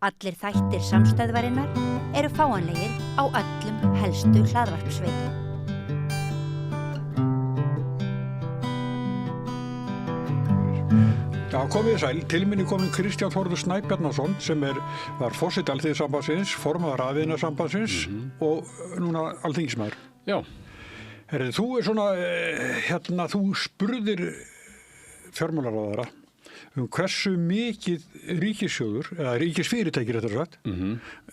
Allir þættir samstæðvarinnar eru fáanlegir á öllum helstu hlaðvarpsveitum. Já, komið sæl. Til minni kominn Kristján Þórður Snæbjarnarson sem var forseti Alþýðusambandsins, formaður Rafiðnaðarsambandsins og núna alþingismaður. Já. Herri, þú þú spurðir fjármálaráðherra hversu mikið ríkissjóður, eða ríkisfyrirtæki réttar sagt,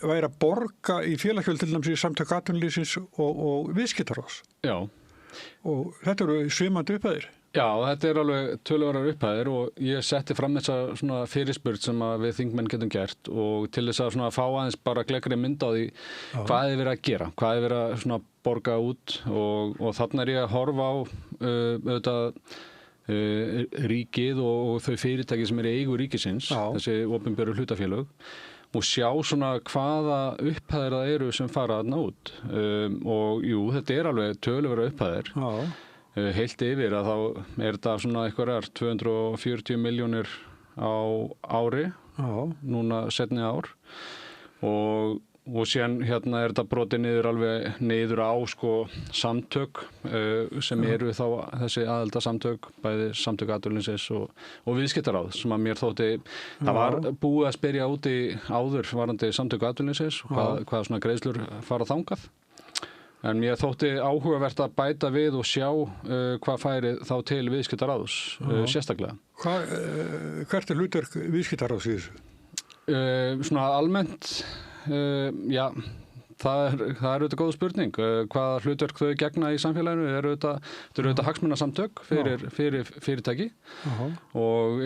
væri að borga í félagsgjöld til dæmis í Samtök atvinnulífsins og viðskiptaráðs. Já. Og þetta eru svimandi upphæðir. Já, þetta alveg töluverðar upphæðir og ég setti fram þessa svona fyrirspurn sem að við þingmenn getum gert og til þess að svona fá aðeins bara gleggri mynd á því hvað er verið að gera, hvað er verið að svona borga út og þarna er ég að horfa á auðvitað ríkið og þau fyrirtæki sem eru í eigu ríkisins, þessi opinberu hlutafélög og sjá svona hvaða upphæðir það eru sem fara þarna út og jú, þetta er alveg töluverðar upphæðir. Heilt yfir að þá er þetta svona einhverjar 240 milljónir á ári, núna seinni ár og síðan hérna er þetta brotið niður á sko samtök sem eru þá þessi aðildarsamtök, bæði Samtök atvinnulífsins og viðskiptaráð sem að mér þótti, það var búið að spyrja úti áður varðandi Samtök atvinnulífsins og hvað svona greiðslur fara þangað. En mér þótti áhugavert að bæta við og sjá hvað færi þá til viðskiptaráðs sérstaklega. Hvert er hlutverk viðskiptaráðs í þessu? Svona almennt, já, það er auðvitað góð spurning. Hvaða hlutverk þau gegna í samfélaginu eru auðvitað hagsmunasamtök fyrir fyrirtæki og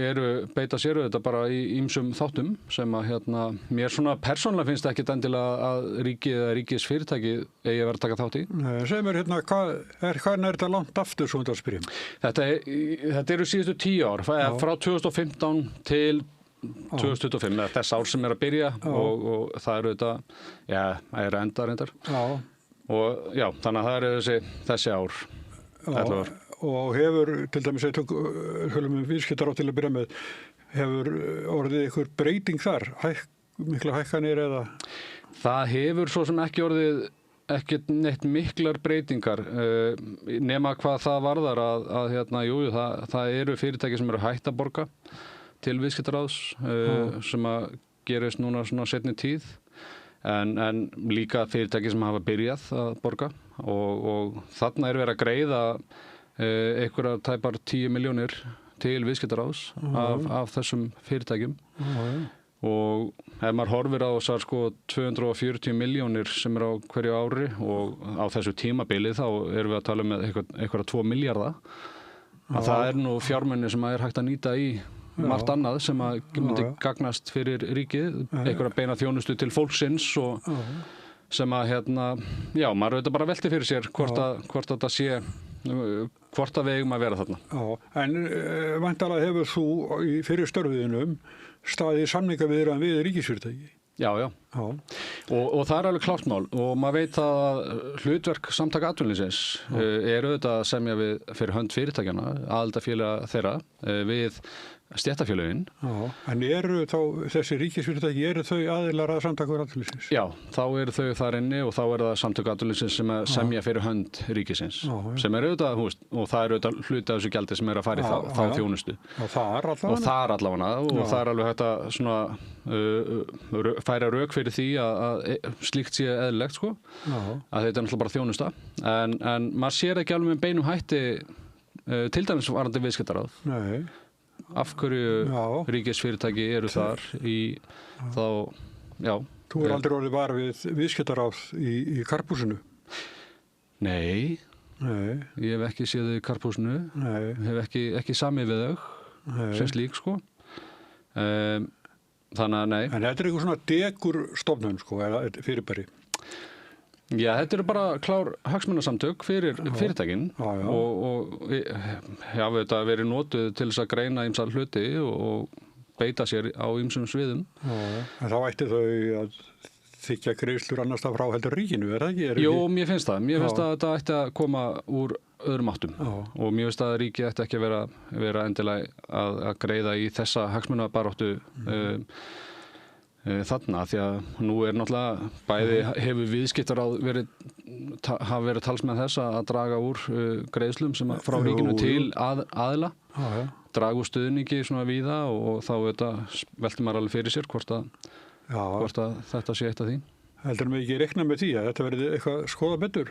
beita sér auðvitað bara í ýmsum þáttum sem að mér svona persónulega finnst ekkit endilega að ríkið eða ríkisfyrirtæki eigi að vera að taka þátt í. Segðu mér hvað er þetta langt aftur svo að spyrja? Þetta eru síðustu 10 ár, frá 2015 til 2025, þess ár sem er að byrja og það eru þetta, er enda reyndar. Og já, þannig að það eru þessi ár. Og hefur, til dæmis, höfum við viðskiptaráð til að byrja með, hefur orðið ykkur breyting þar, mikla hækkanir eða? Það hefur svo sem ekki orðið ekki neitt miklar breytingar nema hvað það varðar að það eru fyrirtæki sem eru hætt að borga til viðskiptaráðs sem að gerist núna svona seinni tíð en líka fyrirtæki sem hafa byrjað að borga og þarna er verið að greiða einhverjar tæpar 10 milljónir til viðskiptaráðs af þessum fyrirtækjum og ef maður horfir á þessar sko 240 milljónir sem er á hverju ári og á þessu tímabili þá erum við að tala um einhverja 2 milljarða að það er nú fjármunir sem er hægt að nýta í margt annað sem að myndi gagnast fyrir ríkið, einhverja beina þjónustu til fólksins og sem að maður auðvitað bara velti fyrir sér hvort þetta sé, hvort að við eigum að vera þarna. En væntanlega hefur þú í fyrir störfiðinum staðið samningaviðræðum við ríkisfyrirtæki? Já. Og það er alveg klárt mál og maður veit að hlutverk Samtaka atvinnulífsins er auðvitað að semja við fyrir hönd fyrirtækjana, aðildarfélaga þeirra við stéttarfélögin. En eru þá þessi ríkisfyrirtæki, eru þau aðilar að Samtaka atvinnulífsins? Já, þá eru þau þar inni og þá er það Samtök atvinnulífsins sem semja fyrir hönd ríkisins sem er auðvitað, og það er auðvitað hluti af þessu gjaldi sem er að fara í þá þjónustu. Og þar allavega og það er alveg hægt að svona færa rök fyrir því að slíkt sé eðlilegt sko, að þetta er náttúrulega bara þjónusta en maður sér ekki alveg með beinum hætti til dæmis varðandi viðskiptaráð. Nei. Af hverju ríkisfyrirtæki eru þar í þá, já. Þú aldrei orðið var við viðskiptaráð í Karphúsinu? Nei, ég hef ekki séð þau í Karphúsinu, hef ekki samið við þau, sem slík sko. Þannig að nei. En þetta er eitthvað svona degur stofnun sko, eða fyrirbæri? Já, þetta eru bara klár hagsmunasamtök fyrir fyrirtækin og hafa þetta verið notuð til þess að greina ýmsa hluti og beita sér á ýmsum sviðum. En þá ætti þau að þykja greiðslur annars það frá heldur ríkinu, er það ekki? Jú, mér finnst það. Mér finnst að þetta ætti að koma úr öðrum áttum og mér finnst að ríkið ætti ekki að vera endilega að greiða í þessa hagsmunabaráttu þarna, því að nú náttúrulega bæði hefur viðskiptar hafa verið talsmenn þess að draga úr greiðslum sem frá ríkinu til aðila, draga úr stuðningi svona víða og þá veltir maður alveg fyrir sér hvort að þetta sé eitt af því. Heldur mig ekki reikna með því að þetta verði eitthvað skoða betur?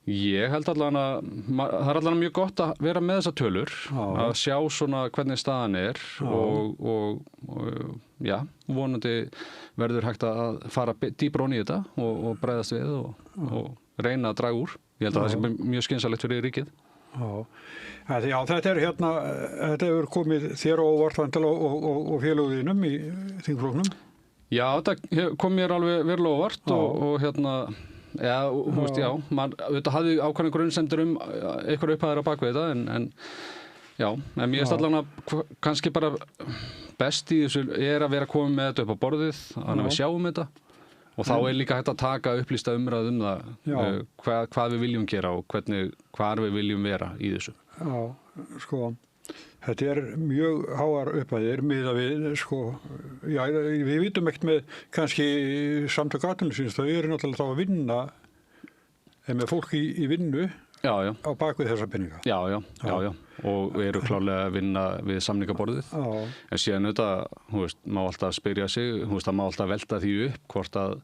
Ég held allavega það er allavega mjög gott að vera með þessar tölur, að sjá svona hvernig staðan er og vonandi verður hægt að fara dýpra ofan í þetta og bregðast við og reyna að draga úr. Ég held að það sé mjög skynsamlegt fyrir ríkið. Já, þetta hefur komið þér á óvart og félögðinum í þingflokknum? Já, þetta kom mér alveg verulega óvart og þetta hafði ákveðna grunnsemdir einhverja upphæðir á bakvið þetta en mér finnst allavega kannski bara best í þessu að vera komið með þetta upp á borðið þannig að við sjáum þetta og þá líka hægt að taka upplýsta umræð það hvað við viljum gera og hvar við viljum vera í þessu. Já, sko þetta mjög háar upphæðir miðað við, við vitum ekkert með kannski samtök atvinnulífsins, þau náttúrulega þá að vinna með fólk í vinnu á bakvið þessa peninga. Já, og við erum klárlega að vinna við samningaborðið, en síðan má alltaf spyrja sig, það má alltaf velta því upp hvort að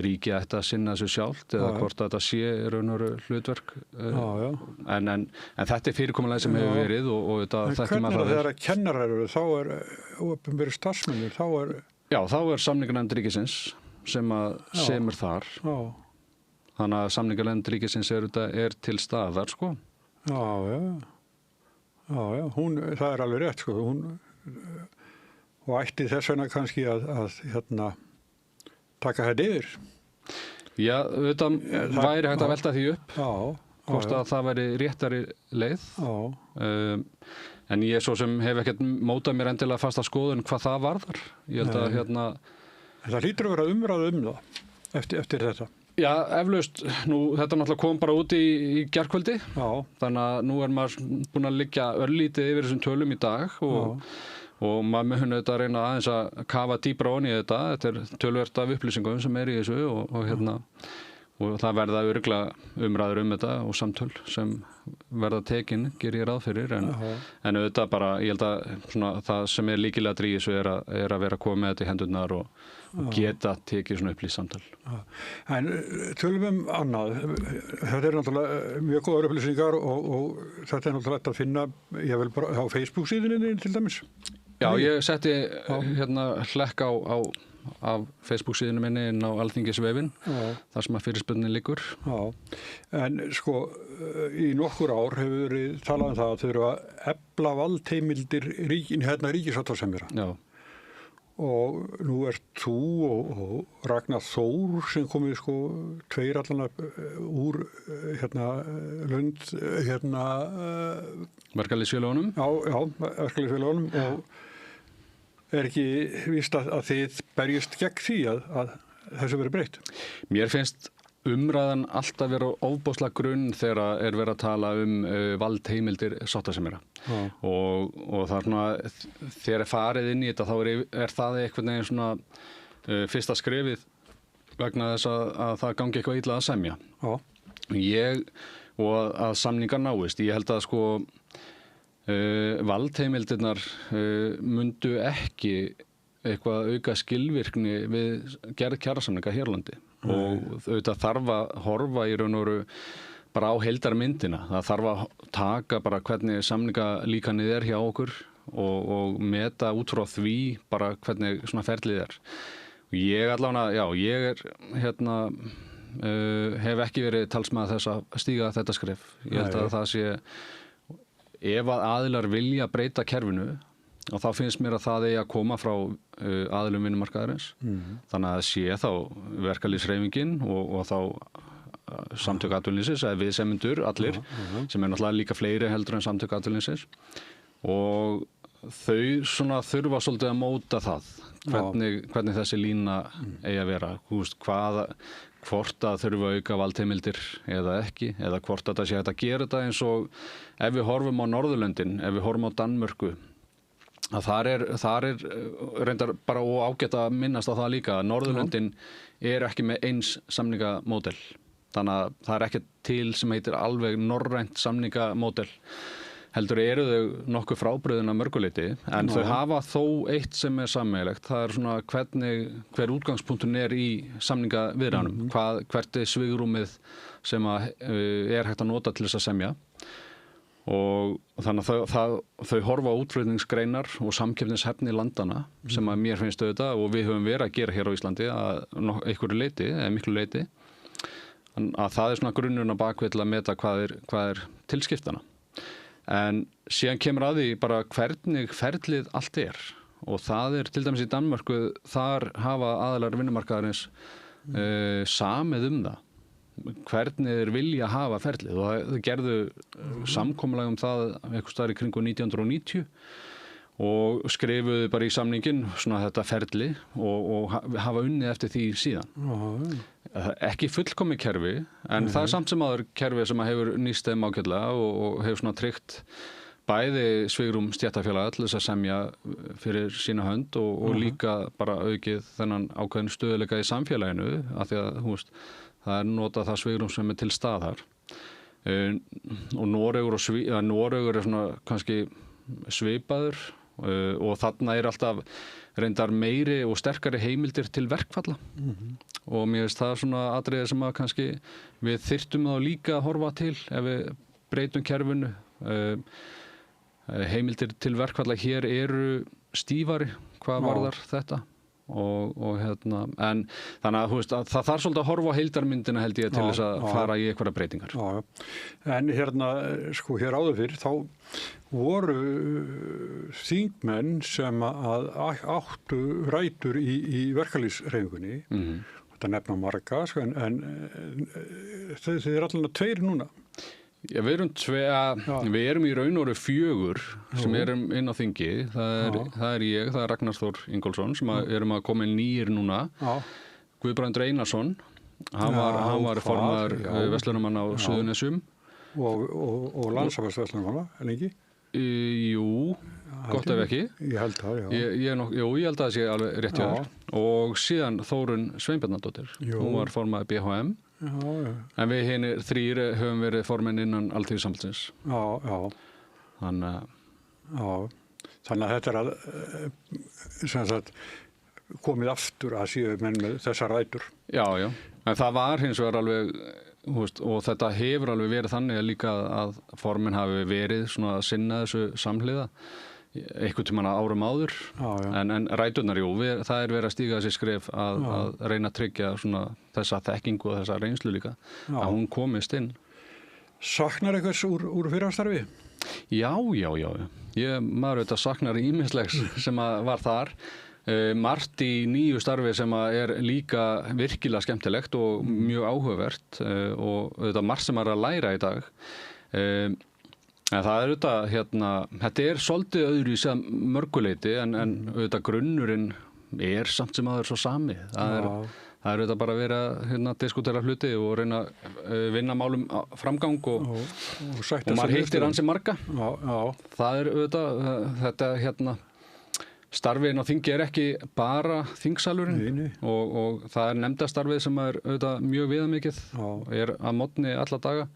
ríkið ætti að sinna þessu sjálft eða hvort að þetta sé raun og veru hlutverk en þetta fyrirkomulagi sem hefur verið og þetta þekkir maður þegar kennarar eru, þá opinberir starfsmennir, þá samninganefnd ríkisins sem þar þannig að samninganefnd ríkisins er til staðar sko. Já, það alveg rétt sko, og ætti þess vegna kannski að taka þetta yfir. Já, þetta væri hægt að velta því upp hvort að það væri réttari leið en ég svo sem hef ekkert mótað mér endilega fasta skoðun hvað það varðar. Ég held að Það hlýtur að vera umræða það eftir þetta. Já, eflaust, þetta náttúrulega kom bara út í gærkvöldi þannig að nú maður búinn að liggja örlítið yfir þessum tölum í dag og maður mun auðvitað að reyna aðeins að kafa dýpra ofan í þetta töluvert af upplýsingum sem í þessu og það verða örugglega umræður þetta og samtöl sem verða tekin, gerir ég ráð fyrir en auðvitað bara, ég held að það sem líkilega í þessu er að vera að koma með þetta í hendurnar og geta tekið svona upplýst samtal. En tölum annað, þetta náttúrulega mjög góðar upplýsingar og þetta náttúrulega að finna, ég vil bara á Facebook síðunni til dæmis. Já, ég setti hlekk af Facebook síðunum minni inn á Alþingisvefinn, þar sem að fyrirspurnin liggur. Já, en sko, í nokkur ár hefur verið talað það að þau eru að efla valdheimildir ríkissáttasemjara. Já. Og nú þú og Ragnar Þór sem komið sko tveir allan úr verkalýðsfélögunum. Já, verkalýðsfélögunum og ekki víst að þið berjist gegn því að þessu verið breytt? Mér finnst umræðan alltaf vera ofboðslega grunn þegar verið að tala valdheimildir sáttasemjara og það svona þegar farið inn í þetta þá það einhvern veginn svona fyrsta skrefið vegna þess að það gangi eitthvað illa að semja. Og að samningar náist. Ég held að sko valdheimildirnar mundu ekki eitthvað auka skilvirkni við gerð kjarasamninga hér á landi og auðvitað þarf að horfa í raun og veru bara á heildarmyndina. Það þarf að taka bara hvernig samningalíkanið hjá okkur og meta út frá því bara hvernig svona ferlið Ég allavega, ég hef ekki verið talsmaður þess að stíga þetta skref. Ég held að það sé ef að aðilar vilja breyta kerfinu og þá finnst mér að það að koma frá aðilum vinnumarkaðarins. Þannig að sé þá verkalýðshreyfingin og þá samtök atvinnulífsins eða viðsemjendur allir sem náttúrulega líka fleiri heldur en samtök atvinnulífsins og þau svona þurfa svolítið að móta það hvernig þessi lína eigi að vera, hvort að þurfa að auka valdheimildir eða ekki, eða hvort að það sé hægt að gera þetta eins og ef við horfum á Norðurlöndin, ef við horfum á Danmörku að þar er reyndar bara ágætt að minnast á það líka að Norðurlöndin eru ekki með eins samningamódel. Þannig að það er ekki til sem heitir alveg norrænt samningamódel. Heldur eru þau nokkuð frábrugðin að mörguleyti, en þau hafa þó eitt sem er sameiginlegt. Það er svona hver útgangspunktun er í samningaviðræðunum, hvert er svigrúmið sem er hægt að nota til þess að semja. Og þannig að þau horfa á útflutningsgreinar og samkeppnishæfni landana sem að mér finnst auðvitað og við höfum verið að gera hér á Íslandi að einhverju leyti, eða miklu leyti, að það er svona grunnurinn á bakvið til að meta hvað er tilskiptana. En síðan kemur að því bara hvernig ferlið allt er og það er til dæmis í Danmörku, þar hafa aðilar vinnumarkaðarins samið það. Hvernig þeir vilja hafa ferlið og þau gerðu samkomulag það einhvers staðar í kringum 1990 og skrifuðu bara í samningin svona þetta ferli og hafa unnið eftir því síðan. Ekki fullkomið kerfi en það er samt sem áður kerfi sem hefur nýst þeim ágætlega og hefur svona tryggt bæði svigrúm stéttarfélaga til þess að semja fyrir sína hönd og líka bara aukið þennan ákveðin stöðuleika í samfélaginu af því að það er notað það svigrúm sem er til staðar. Og Noregur er svona kannski svipaður og þarna er alltaf reyndar meiri og sterkari heimildir til verkfalla. Og mér finnst það svona atriði sem að kannski við þyrftum þá líka að horfa til ef við breytum kerfinu. Heimildir til verkfalla hér eru stífari hvað varðar þetta. En þannig að það þarf svolítið að horfa á heildarmyndina held ég til þess að fara í einhverja breytingar. En hér áður fyrr þá voru þingmenn sem að áttu rætur í verkalýðshreyfingunni. Þetta nefna marga, en þið er allavega 2 núna. Já, við erum í raun og veru 4 sem erum inn á þingi. Það er ég, það er Ragnar Þór Ingólfsson sem erum að koma inn nýir núna. Guðbrandur Einarsson, hann var formaður verslunarmanna á Suðurnesjum. Og landssambandsverslunamanna, en ekki? Jú, gott ef ekki. Ég held það, já. Ég held að það sé alveg rétt hjá þér. Og síðan Þórunn Sveinbjarnardóttir, hún var formaður BHM. En við hinir 3 höfum verið formenn innan Alþýðusambandsins. Þannig að þetta er komið aftur að séu menn með þessar rætur. Já, en það var hins vegar alveg, og þetta hefur alveg verið þannig líka að formenn hafi verið svona að sinna þessu samhliða einhvern tímann árum áður. En ræturnar, það er verið að stíga þessi skref að reyna að tryggja svona þessa þekkingu og þessa reynslu líka að hún komist inn. Saknar eitthvað úr fyrrastarfi? Já. Maður auðvitað saknar ýmislegs sem var þar. Margt í nýju starfi sem er líka virkilega skemmtilegt og mjög áhugavert og auðvitað margt sem er að læra í dag. En það er auðvitað, þetta er svolítið öðru í sig mörguleyti en auðvitað grunnurinn er samt sem aður svo sami. Það er auðvitað bara að vera að diskutera hluti og reyna að vinna málum framgang og maður hittir ansi marga. Það er auðvitað, þetta starfin á þingi er ekki bara þingsalurinn og það er nefndastarfið sem er auðvitað mjög viðamikið er að morgni alla daga,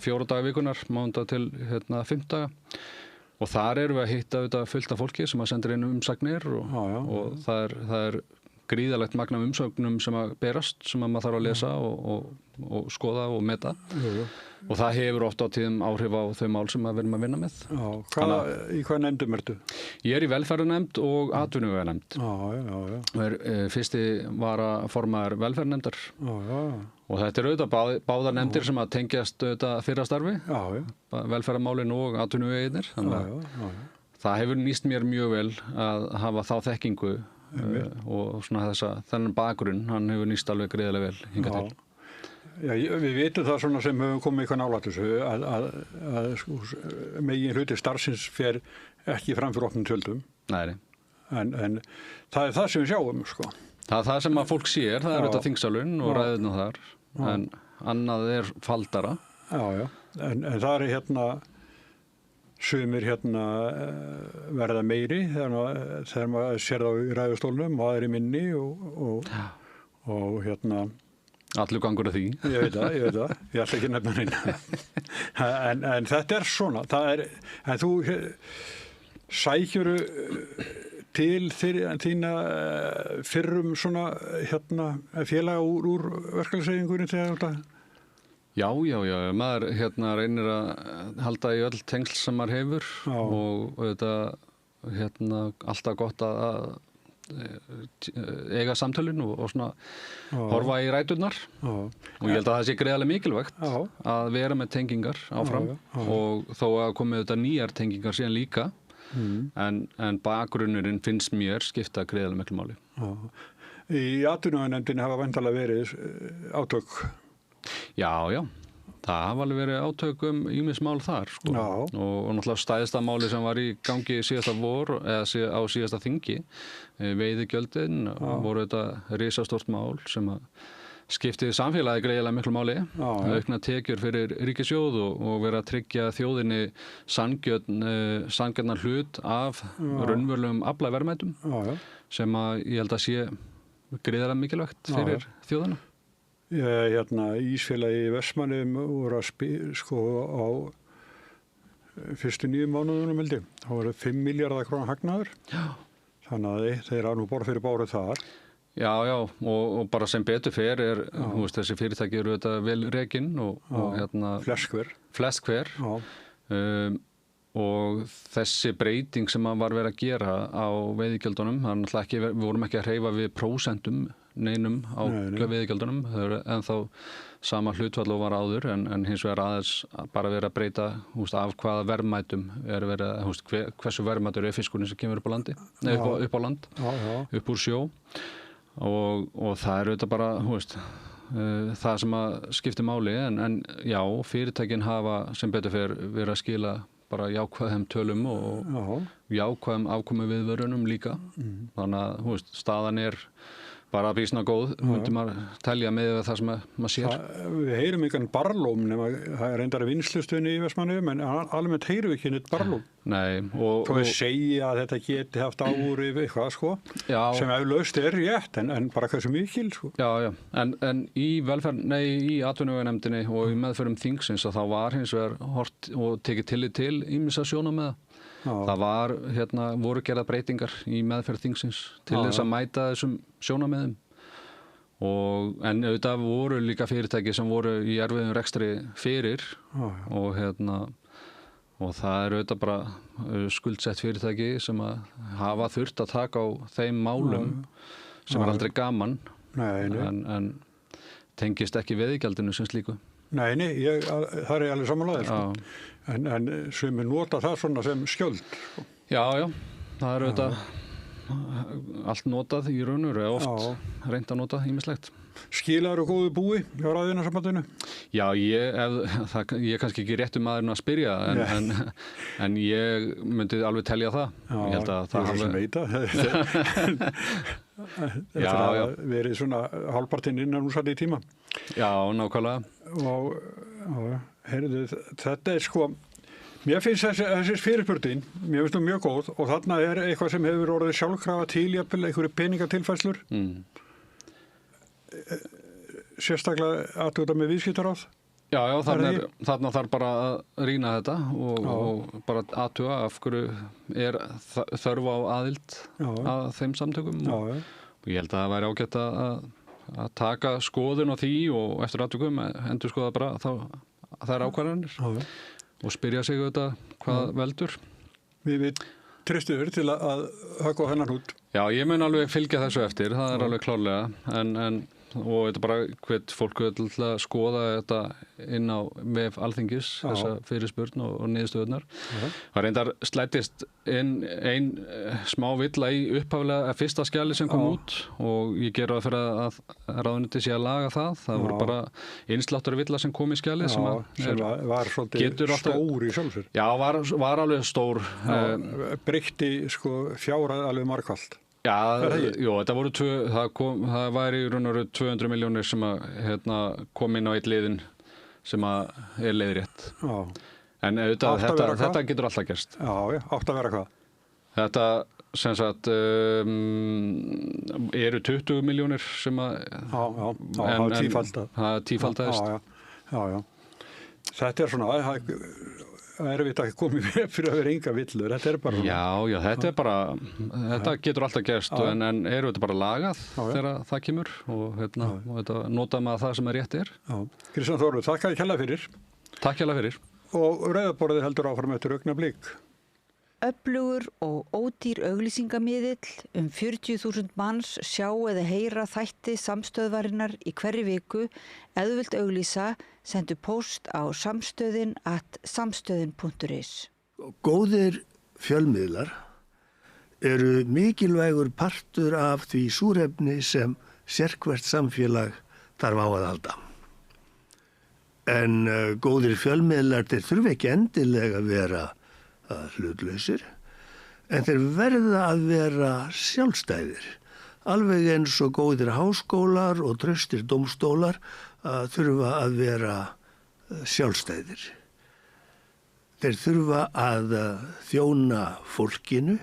4 daga vikunar, mánudag til 5 daga og þar erum við að hitta auðvitað fullt af fólki sem að sendir inn umsagnir og það er gríðalegt magn af umsögnum sem að berast sem að maður þarf að lesa og skoða og meta og það hefur oft á tíðum áhrif á þau mál sem við erum að vinna með. Í hvað nefndum ertu? Ég er í velferðarnefnd og atvinnuveganefnd. Fyrsti varaformaður velferðarnefndar og þetta er auðvitað báðar nefndir sem að tengjast auðvitað fyrra starfi, velferðarmálin og atvinnuveginir. Það hefur nýst mér mjög vel að hafa þá þekkingu og svona þennan bakgrunn, hann hefur nýst alveg greiðlega vel hingað til. Já, við vitum það svona sem höfum komið eitthvað nálægt þessu að megin hluti starfsins fer ekki fram fyrir opnum tjöldum. Nei. En það er það sem við sjáum, sko. Það er það sem að fólk sér, það er auðvitað þingsalurinn og ræðurnar þar, en annað er faldara. En það er sumir hérna verða meiri þegar maður sér þá í ræðustólnum og aðri minni og hérna Allur gangur af því. Ég veit það, ég ætla ekki að nefna neina. En þetta svona, en þú sækjuru til þína fyrrum svona hérna félaga úr verkalýðshreyfingunni þegar þetta? Já, maður hérna reynir að halda í öll tengsl sem maður hefur og þetta hérna alltaf gott að eiga samtölin og svona horfa í ræturnar og ég held að það sé greiðarlega mikilvægt að vera með tengingar áfram og þó að komið þetta nýjar tengingar síðan líka en bakgrunnurinn finnst mér skipta greiðarlega miklu máli. Í atvinnuveganefndinni hafa væntanlega verið átök? Já, það hafa alveg verið átök ýmis mál þar sko. og náttúrulega stæðsta máli sem var í gangi síðasta vor eða á síðasta þingi veiðigjöldin voru þetta risastórt mál sem að skiptið samfélagi greiðarlega miklu máli aukna tekjur fyrir ríkissjóð og vera að tryggja þjóðinni sanngjörnan hlut af raunverulegum aflaverðmætum sem að ég held að sé greiðarlega mikilvægt fyrir þjóðina. Hérna Ísfélagi í Vestmannaeyjum voru að á fyrstu 9 mánuðunum held ég. Það voru 5 milljarðar króna hagnaður. Þannig að þeir hafa nú borð fyrir báru þar. Já, og bara sem betur fer þessi fyrirtæki eru þetta vel rekin og hérna flest hver. Og þessi breyting sem var verið að gera á veiðigjöldunum, við vorum ekki að hreyfa við prósentum neinum á veiðigjöldunum, en þá sama hlutfall og var áður en hins vegar aðeins bara verið að breyta af hvaða verðmætum hversu verðmætur fiskurinn sem kemur upp á landi, upp á land, upp úr sjó og það eru þetta bara það sem að skiptir máli en já, fyrirtækin hafa sem betur fer verið að skila bara jákvæðum tölum og jákvæðum afkomu viðvörunum líka. Þannig að staðan bara býsna góð, myndi maður telja með það sem maður sér. Við heyrum einhvern barlóm nema það reyndar vinslustöðinni í Vestmannaeyjum en almennt heyrum við ekki neitt barlóm. Nei. Þó við segja að þetta geti haft áhrif eitthvað sem eflaust rétt en bara hversu mikil Já, en í atvinnuveganefndinni og í meðförum þingsins að þá var hins vegar hort og tekið tillit til ýmissa sjónarmiða. Það voru gerðar breytingar í meðferð þingsins til þess að mæta þessum sjónarmiðum en auðvitað voru líka fyrirtæki sem voru í erfiðum rekstri fyrir og það eru auðvitað bara skuldsett fyrirtæki sem að hafa þurft að taka á þeim málum sem aldrei gaman en tengist ekki veiðigjaldinu sem slíku. Nei, það er alveg samanlega en sumir nota það svona sem skjöld. Já, það er auðvitað allt notað í raun og veru oft reynt að nota ýmislegt. Skilaðu góðu búi hjá Raðvinasambandinu? Já, ég er kannski ekki réttu maðurinn að spyrja en ég myndi alveg telja það. Ég held að það sem veita. Þetta hafa verið svona hálfpartinn innan úr satt í tíma. Já, nákvæmlega. Og heyrðu, þetta mér finnst þessi fyrirspurnin, mér finnst það mjög góð og þarna er eitthvað sem hefur orðið sjálfkrafa til jafnvel einhverju peningatilfærslur. Sérstaklega aðtöða með viðskiptaráð. Já, þarna þarf bara að rýna þetta og bara aðtöða af hverju er þörf á aðild að þeim samtökum og ég held að það væri ágætt að taka skoðun á því og eftir aðtökum endur skoða bara þær ákvarðanir og spyrja sig auðvitað hvað veldur. Við treystum yfir til að höggva á hennan út. Já, ég mun alveg fylgja þessu eftir, það er alveg klárlega og þetta bara hvet fólk til að skoða þetta inn á vef Alþingis þessa fyrirspurn og niðurstöðurnar. Það reyndar slættist inn ein smá villa í upphaflega fyrsta skjali sem kom út og ég ger ráð fyrir að ráðuneytið sé að laga það voru bara innsláttur villa sem kom í skjali sem var svolítið stór í sjálfur. Já, var alveg stór. Breytti fjárhæð alveg margfalt. Já, þetta voru það væri í raun og veru 200 milljónir sem að kom inn á eitt liðin sem að er leiðrétt. En auðvitað, Átt að vera hvað? þetta getur alltaf gerst. Já, átt að vera hvað? Þetta sem sagt eru 20 milljónir sem að... Já, það er tífaldað. Það tífaldaðist. Já. Þetta er svona, það er við ekki komið fyrir að vera enga villur, þetta er bara svona. Já, þetta er bara, þetta getur alltaf gerst, en eru þetta bara lagað þegar það kemur og þetta nota maður það sem rétt er. Já, Kristján Þórður, þakka þér kærlega fyrir. Takk kærlega fyrir. Og Rauðaborðið heldur áfram eftir augnablik. Öflugur og ódýr auglýsingamiðill 40.000 manns sjá eða heyra þætti samstöðvarinnar í hverri viku. Ef þú vilt auglýsa, sendu póst á samstöðin@samstöðin.is. Góðir fjölmiðlar eru mikilvægur partur af því súrefni sem sérhvert samfélag þarf á að halda. En góðir fjölmiðlar þeir þurfa ekki endilega að vera hlutlausir, en þeir verða að vera sjálfstæðir. Alveg eins og góðir háskólar og traustir dómstólar þurfa að vera sjálfstæðir. Þeir þurfa að þjóna fólkinu,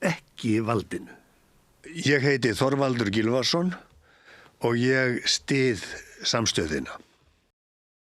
ekki valdinu. Ég heiti Þorvaldur Gylfason og ég styð samstöðina.